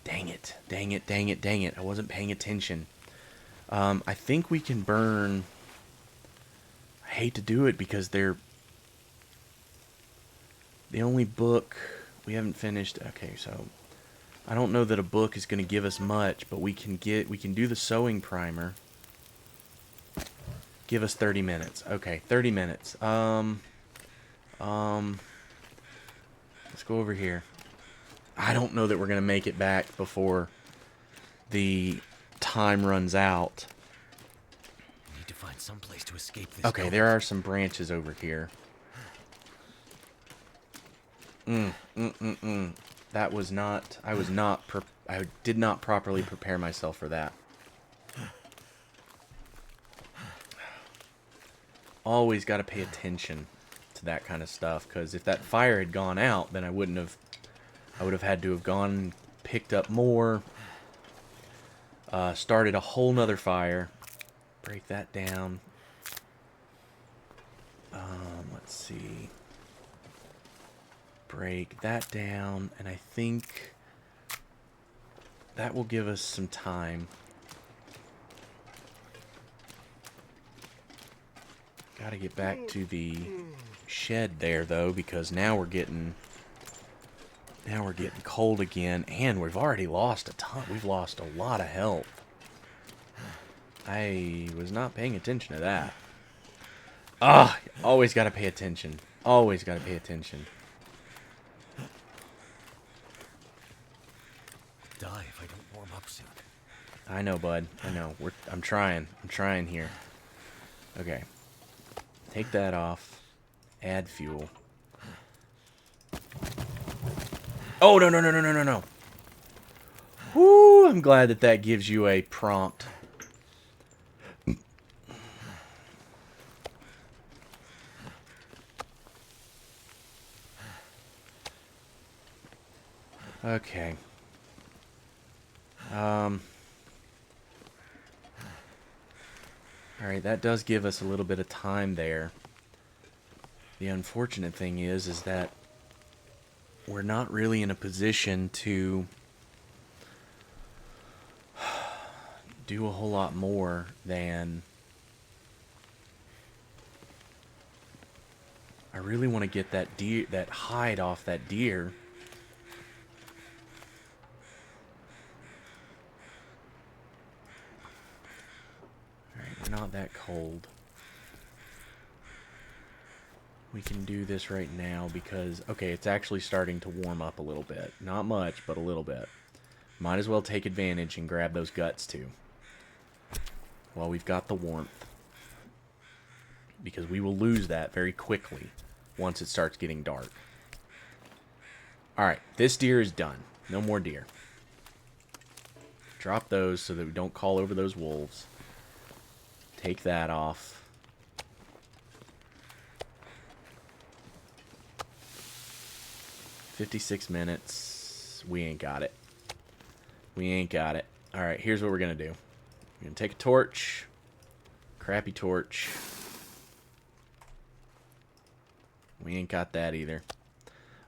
Dang it. I wasn't paying attention. I think we can burn... I hate to do it because they're... The only book we haven't finished... Okay, so... I don't know that a book is going to give us much, but we can do the sewing primer. Give us 30 minutes. Okay, 30 minutes. Let's go over here. I don't know that we're going to make it back before the time runs out. we need to find some place to escape this. Okay, there are some branches over here. That was not... I did not properly prepare myself for that. Always got to pay attention to that kind of stuff, because if that fire had gone out, then I would have had to have gone and picked up more, started a whole nother fire. Break that down. Let's see. Break that down, and I think that will give us some time. Gotta get back to the shed there, though, because now we're getting cold again, and we've already lost a ton. We've lost a lot of health. I was not paying attention to that. Ah, always gotta pay attention. Always gotta pay attention. Die if I don't warm up soon. I know, bud. I know. I'm trying. I'm trying here. Okay. Take that off. Add fuel. Oh, no, no, no, no, no, no, no. Whoo, I'm glad that that gives you a prompt. Okay. Alright, that does give us a little bit of time there. The unfortunate thing is that we're not really in a position to do a whole lot more than... I really want to get that deer, that hide off that deer. Alright, we're not that cold. We can do this right now because, okay, it's actually starting to warm up a little bit. Not much, but a little bit. Might as well take advantage and grab those guts too. While we've got the warmth. Because we will lose that very quickly once it starts getting dark. Alright, this deer is done. No more deer. Drop those so that we don't call over those wolves. Take that off. "56 minutes. We ain't got it. We ain't got it. Alright, here's what we're going to do. We're going to take a torch. Crappy torch. We ain't got that either.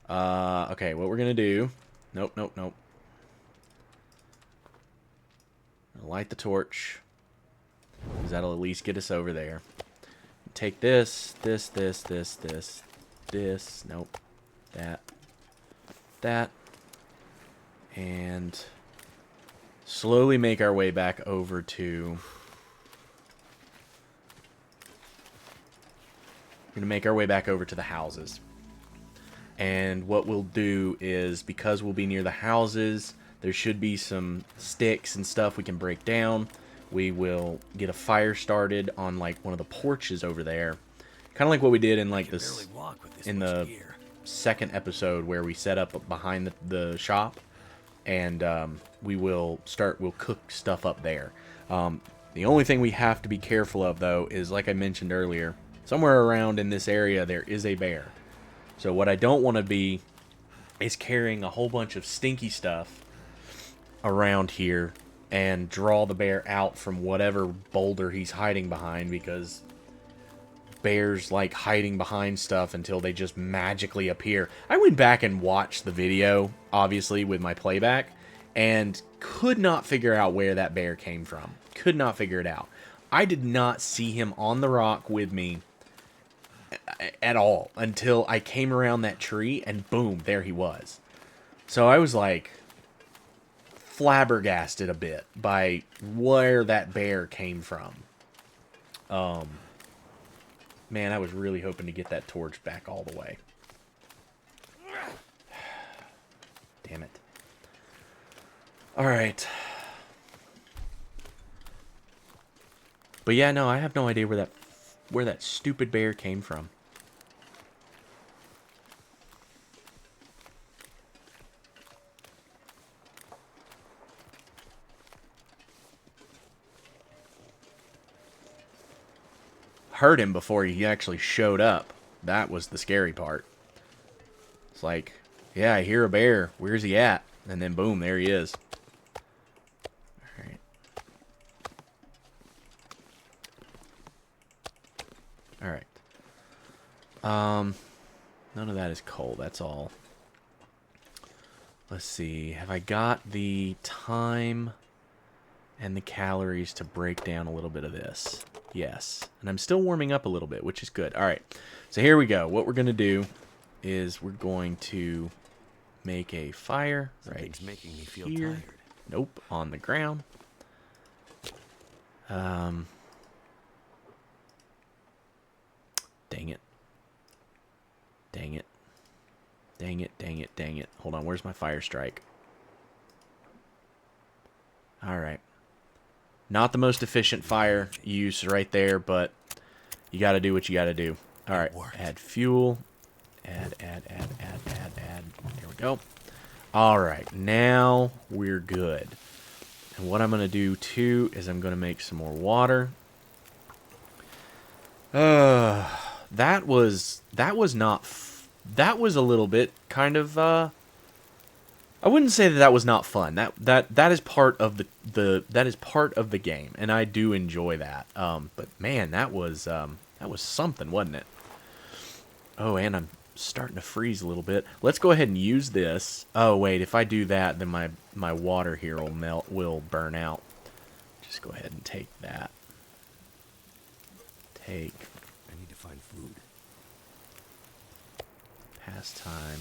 Okay, what we're going to do... Nope, nope, nope. Light the torch. Because that'll at least get us over there. Take this, this, nope, that, and slowly make our way back over to... We're going to make our way back over to the houses. And what we'll do is, because we'll be near the houses, there should be some sticks and stuff we can break down. We will get a fire started on like one of the porches over there. Kind of like what we did in like this, in the second episode where we set up behind the shop. And we'll cook stuff up there. The only thing we have to be careful of, though, is, like I mentioned earlier, somewhere around in this area there is a bear. So what I don't want to be is carrying a whole bunch of stinky stuff around here and draw the bear out from whatever boulder he's hiding behind, because bears like hiding behind stuff until they just magically appear. I went back and watched the video, obviously, with my playback, and could not figure out where that bear came from. Could not figure it out. I did not see him on the rock with me at all until I came around that tree, and boom, there he was. So I was like flabbergasted a bit by where that bear came from. Man, I was really hoping to get that torch back all the way. Damn it. Alright. But yeah, no, I have no idea where that stupid bear came from. Heard him before he actually showed up. That was the scary part. It's like, yeah, I hear a bear. Where's he at? And then boom, there he is. Alright. Alright. None of that is coal, that's all. Let's see. Have I got the time and the calories to break down a little bit of this? Yes. And I'm still warming up a little bit, which is good. Alright. So here we go. What we're going to do is we're going to make a fire right making me feel here. tired. Nope. On the ground. Um, dang it. Dang it. Dang it, dang it, dang it. Hold on, where's my fire strike? Alright. Not the most efficient fire use right there, but you gotta do what you gotta do. Alright, add fuel. Add. There we go. Alright, now we're good. And what I'm gonna do, too, is I'm gonna make some more water. That was not... that was a little bit kind of, I wouldn't say that was not fun. That is part of that is part of the game, and I do enjoy that. But man, that was something, wasn't it? Oh, and I'm starting to freeze a little bit. Let's go ahead and use this. Oh wait, if I do that, then my water here will burn out. Just go ahead and take that. I need to find food. Pastime.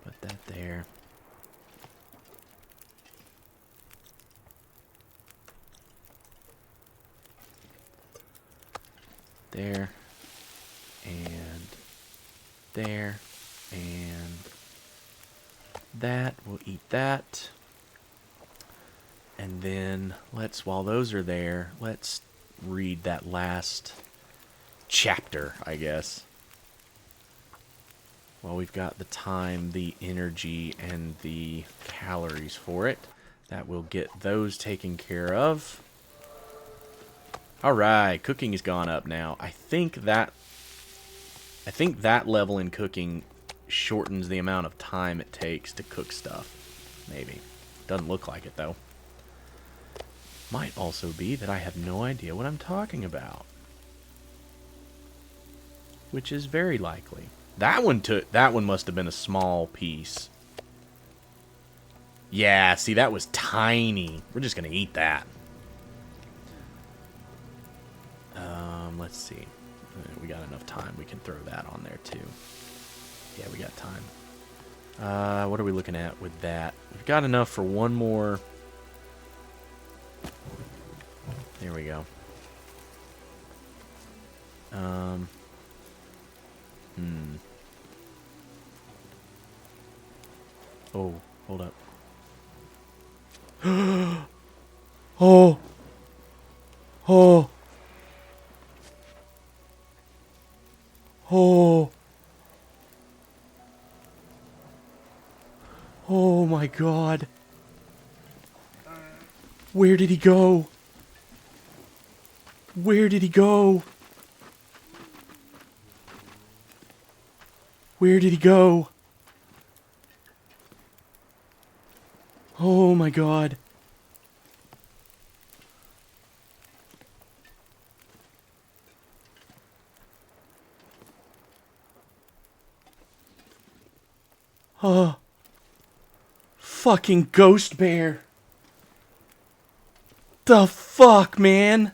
Put that there. There. And there. And that. We'll eat that. And then while those are there, let's read that last chapter, I guess. Well, we've got the time, the energy, and the calories for it. That will get those taken care of. Alright, cooking has gone up now. I think that level in cooking shortens the amount of time it takes to cook stuff. Maybe. Doesn't look like it, though. Might also be that I have no idea what I'm talking about. Which is very likely. That one must have been a small piece. Yeah, see, that was tiny. We're just gonna eat that. Let's see. We got enough time. We can throw that on there too. Yeah, we got time. What are we looking at with that? We've got enough for one more. There we go. Oh, hold up. Oh. Oh. Oh. Oh my God. Where did he go? Where did he go? Where did he go? Oh my God. Oh. Fucking ghost bear. The fuck, man?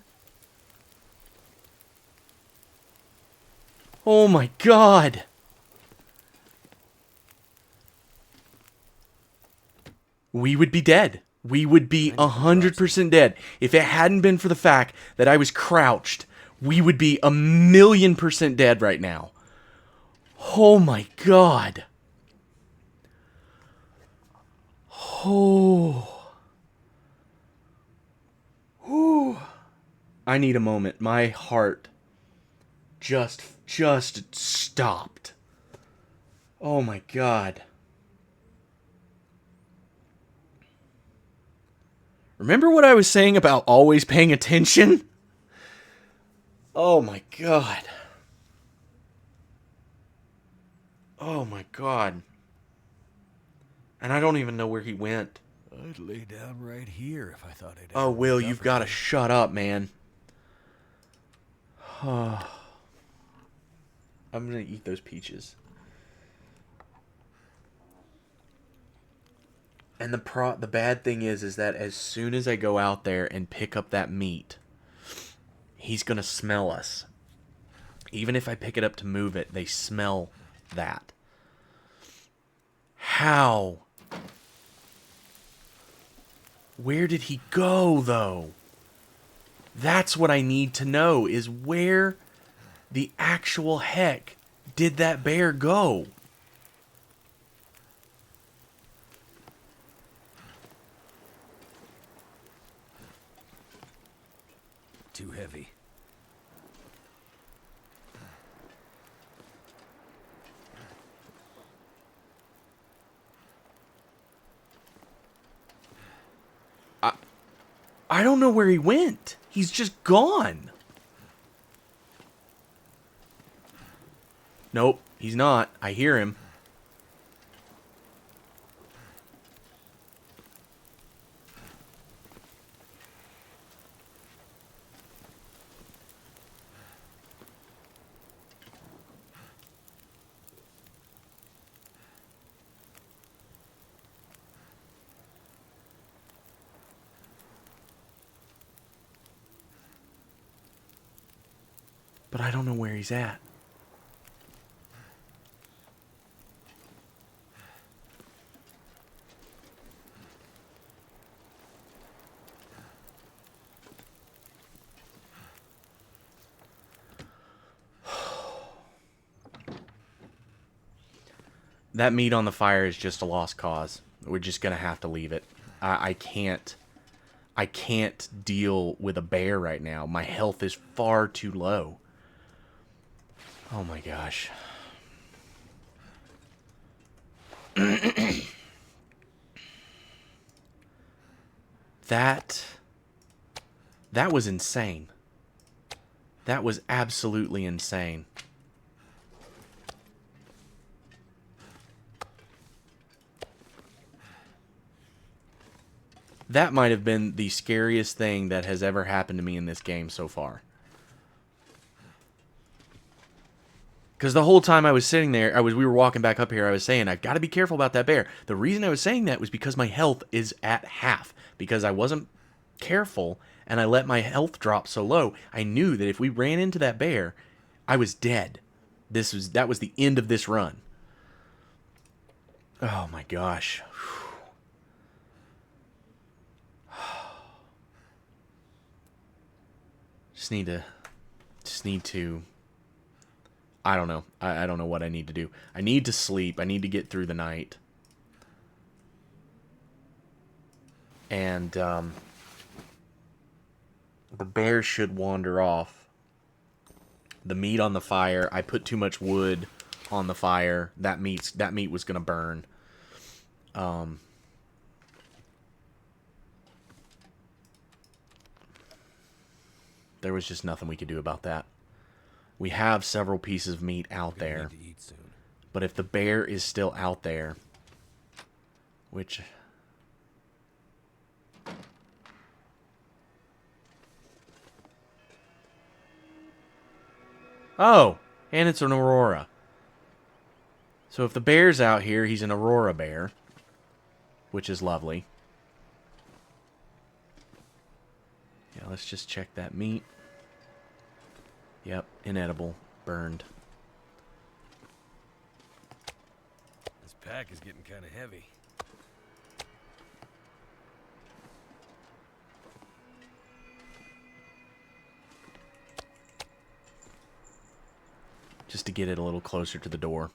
Oh my God. We would be dead. We would be 100% dead. If it hadn't been for the fact that I was crouched, we would be 1,000,000% dead right now. Oh my God. Oh. Whew. I need a moment. My heart just stopped. Oh my God. Remember what I was saying about always paying attention? Oh my God. Oh my God. And I don't even know where he went. I'd lay down right here if I thought I'd. Oh, Will, you've got to shut up, man. I'm going to eat those peaches. And the bad thing is that as soon as I go out there and pick up that meat, he's going to smell us. Even if I pick it up to move it, they smell that. How Where did he go, though? That's what I need to know, is where the actual heck did that bear go? Too heavy. I don't know where he went. He's just gone. Nope, he's not. I hear him. But I don't know where he's at. That meat on the fire is just a lost cause. We're just gonna have to leave it. I can't deal with a bear right now. My health is far too low. Oh my gosh. That was insane. That was absolutely insane. That might have been the scariest thing that has ever happened to me in this game so far. Because the whole time I was sitting there, we were walking back up here, I was saying, I've got to be careful about that bear. The reason I was saying that was because my health is at half. Because I wasn't careful, and I let my health drop so low, I knew that if we ran into that bear, I was dead. That was the end of this run. Oh my gosh. Just need to I don't know. I don't know what I need to do. I need to sleep. I need to get through the night. And the bear should wander off. The meat on the fire. I put too much wood on the fire. That meat was gonna burn. There was just nothing we could do about that. We have several pieces of meat out there. Need to eat soon. But if the bear is still out there, which... Oh, and it's an aurora. So if the bear's out here, he's an aurora bear, which is lovely. Yeah, let's just check that meat. Yep, inedible, burned. This pack is getting kind of heavy. Just to get it a little closer to the door.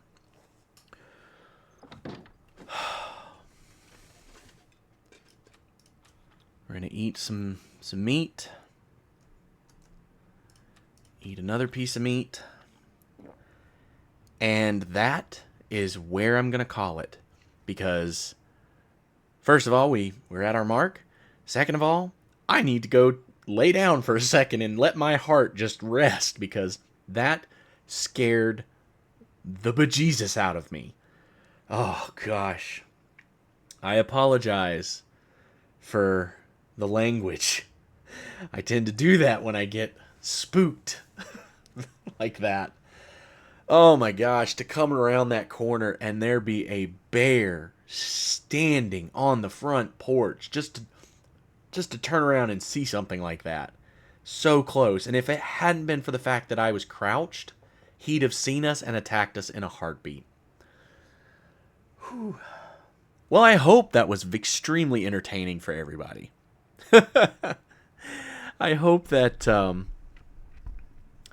We're gonna eat some meat. Eat another piece of meat. And that is where I'm gonna call it. Because first of all, we're at our mark. Second of all, I need to go lay down for a second and let my heart just rest, because that scared the bejesus out of me. Oh, gosh. I apologize for the language. I tend to do that when I get spooked like that. Oh my gosh, to come around that corner and there be a bear standing on the front porch just to turn around and see something like that. So close. And if it hadn't been for the fact that I was crouched, he'd have seen us and attacked us in a heartbeat. Whew. Well, I hope that was extremely entertaining for everybody. I hope that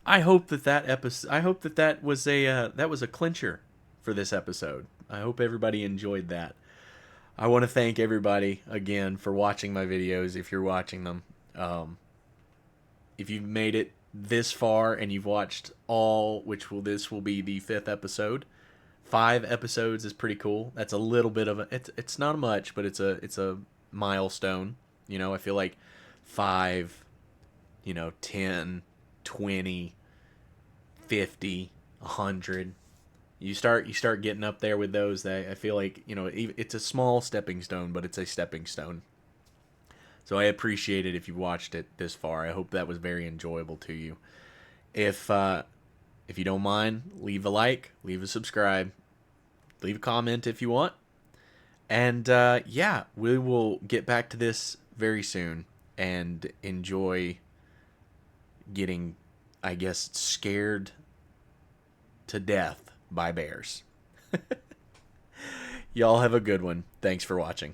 that episode. I hope that was a clincher for this episode. I hope everybody enjoyed that. I want to thank everybody again for watching my videos. If you're watching them, if you've made it this far and you've watched all, this will be the 5th episode. 5 episodes is pretty cool. That's a little bit of a. It's not much, but it's a milestone. You know, I feel like 5, 10, 20, 50, 100. You start getting up there with those. That I feel like it's a small stepping stone, but it's a stepping stone. So I appreciate it if you watched it this far. I hope that was very enjoyable to you. If you don't mind, leave a like, leave a subscribe, leave a comment if you want. And yeah, we will get back to this very soon and enjoy getting, I guess, scared to death by bears. Y'all have a good one. Thanks for watching.